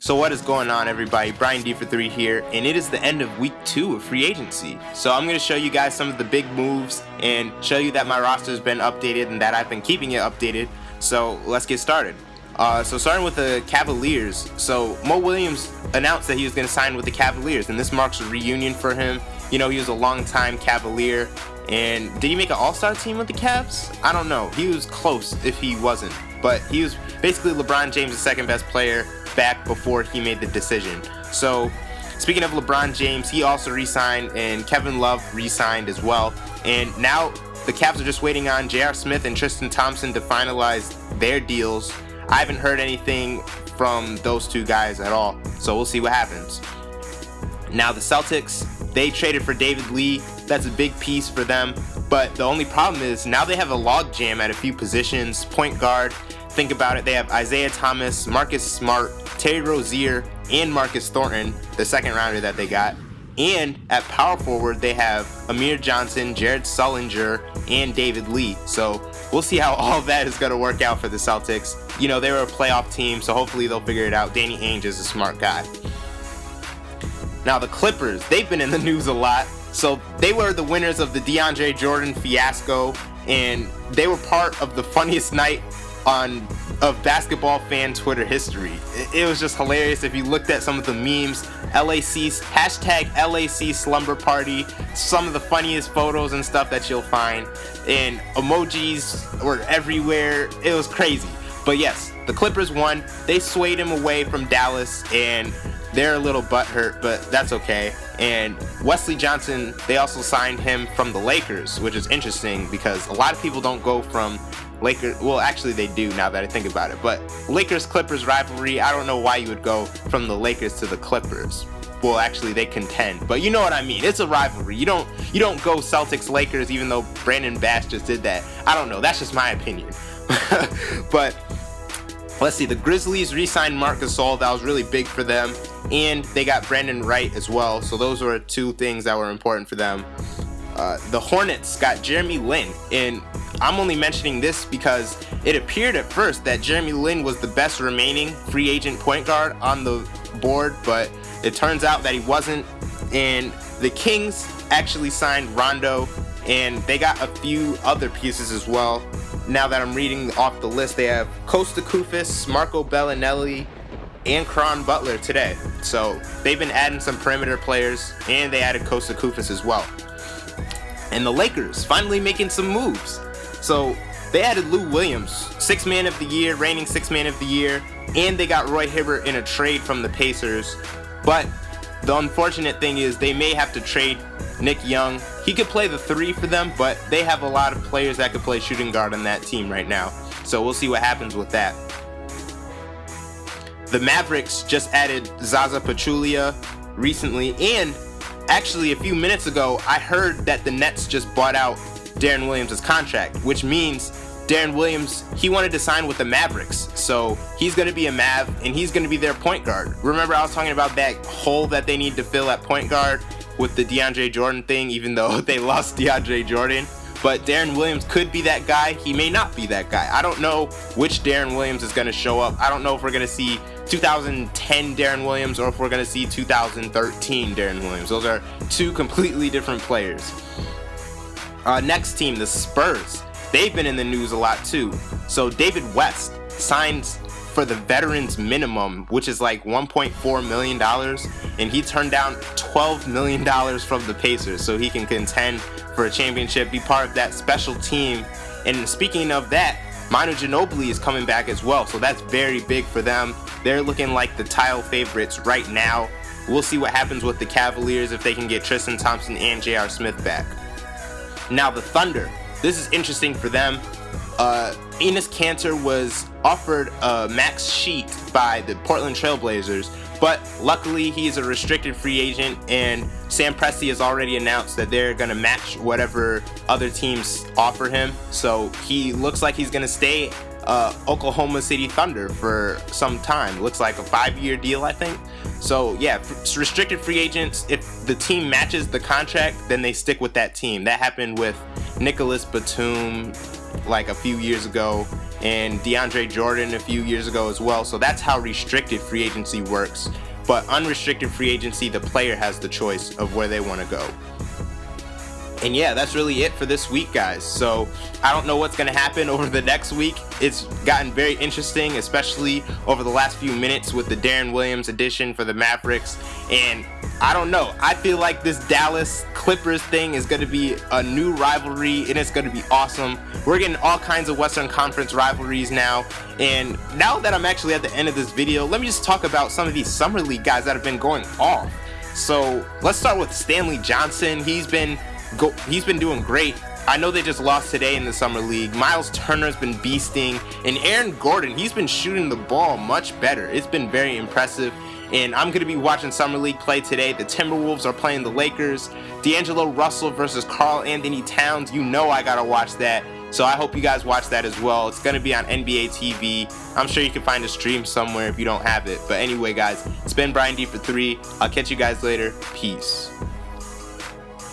So what is going on, everybody? Brian D for 3 here, and it is the end of week 2 of free agency. So I'm going to show you guys some of the big moves and show you that my roster has been updated and that I've been keeping it updated. So let's get started. So starting with the Cavaliers. So Mo Williams announced that he was going to sign with the Cavaliers, and this marks a reunion for him. You know, he was a long-time Cavalier, and did he make an all-star team with the Cavs? I don't know. He was close if he wasn't, but he was basically LeBron James' second best player back before he made the decision. So speaking of LeBron James, he also re-signed, and Kevin Love re-signed as well. And now the Cavs are just waiting on J.R. Smith and Tristan Thompson to finalize their deals. I haven't heard anything from those two guys at all, so we'll see what happens. Now the Celtics, they traded for David Lee. That's a big piece for them, but the only problem is now they have a logjam at a few positions. Point guard, think about it, they have Isaiah Thomas, Marcus Smart, Terry Rozier, and Marcus Thornton, the second rounder that they got. And at power forward, they have Amir Johnson, Jared Sullinger, and David Lee. So we'll see how all that is going to work out for the Celtics. You know, they were a playoff team, so hopefully they'll figure it out. Danny Ainge is a smart guy. Now the Clippers, they've been in the news a lot. So they were the winners of the DeAndre Jordan fiasco, and they were part of the funniest night of basketball fan Twitter history. It was just hilarious if you looked at some of the memes. Hashtag LAC slumber party, some of the funniest photos and stuff that you'll find, and emojis were everywhere. It was crazy. But yes, the Clippers won. They swayed him away from Dallas, and they're a little butthurt, but that's okay. And Wesley Johnson, they also signed him from the Lakers, which is interesting because a lot of people don't go from Lakers. Well, actually they do now that I think about it. But Lakers-Clippers rivalry, I don't know why you would go from the Lakers to the Clippers. Well, actually they contend, but you know what I mean. It's a rivalry. You don't go Celtics-Lakers, even though Brandon Bass just did that. I don't know. That's just my opinion. But let's see, the Grizzlies re-signed Marc Gasol. That was really big for them. And they got Brandon Wright as well. So those were two things that were important for them. The Hornets got Jeremy Lin. And I'm only mentioning this because it appeared at first that Jeremy Lin was the best remaining free agent point guard on the board, but it turns out that he wasn't. And the Kings actually signed Rondo, and they got a few other pieces as well. Now that I'm reading off the list, they have Costa Koufis, Marco Bellinelli, and Caron Butler today. So they've been adding some perimeter players, and they added Costa Koufis as well. And the Lakers finally making some moves. So they added Lou Williams, Sixth Man of the Year, reigning Sixth Man of the Year, and they got Roy Hibbert in a trade from the Pacers. But the unfortunate thing is they may have to trade Nick Young. He could play the 3 for them, but they have a lot of players that could play shooting guard on that team right now. So we'll see what happens with that. The Mavericks just added Zaza Pachulia recently, and actually a few minutes ago, I heard that the Nets just bought out Deron Williams' contract, which means Deron Williams, he wanted to sign with the Mavericks. So he's going to be a Mav, and he's going to be their point guard. Remember I was talking about that hole that they need to fill at point guard with the DeAndre Jordan thing, even though they lost DeAndre Jordan. But Deron Williams could be that guy. He may not be that guy. I don't know which Deron Williams is going to show up. I don't know if we're going to see 2010 Deron Williams or if we're going to see 2013 Deron Williams. Those are two completely different players. Next team, the Spurs. They've been in the news a lot too. So David West signs for the veterans minimum, which is like $1.4 million, and he turned down $12 million from the Pacers so he can contend for a championship, be part of that special team. And speaking of that, Manu Ginobili is coming back as well, so that's very big for them. They're looking like the title favorites right now. We'll see what happens with the Cavaliers if they can get Tristan Thompson and J.R. Smith back. Now the Thunder. This is interesting for them. Enes Kanter was offered a max sheet by the Portland Trailblazers, but luckily he's a restricted free agent, and Sam Presti has already announced that they're going to match whatever other teams offer him. So he looks like he's going to stay Oklahoma City Thunder for some time. Looks like a 5-year deal, I think. So yeah, restricted free agents, if the team matches the contract, then they stick with that team. That happened with Nicholas Batum like a few years ago, and DeAndre Jordan a few years ago as well. So that's how restricted free agency works. But unrestricted free agency, the player has the choice of where they want to go. And yeah, that's really it for this week, guys. So I don't know what's going to happen over the next week. It's gotten very interesting, especially over the last few minutes with the Darren Williams addition for the Mavericks. And I don't know. I feel like this Dallas Clippers thing is going to be a new rivalry, and it's going to be awesome. We're getting all kinds of Western Conference rivalries now. And now that I'm actually at the end of this video, let me just talk about some of these Summer League guys that have been going off. So let's start with Stanley Johnson. He's been doing great. I know they just lost today in the Summer League. Miles Turner's been beasting, and Aaron Gordon, he's been shooting the ball much better. It's been very impressive, and I'm going to be watching Summer League play today. The Timberwolves are playing the Lakers. D'Angelo Russell versus Karl Anthony Towns. You know I got to watch that, so I hope you guys watch that as well. It's going to be on NBA TV. I'm sure you can find a stream somewhere if you don't have it. But anyway, guys, it's been Brian D for 3. I'll catch you guys later. Peace.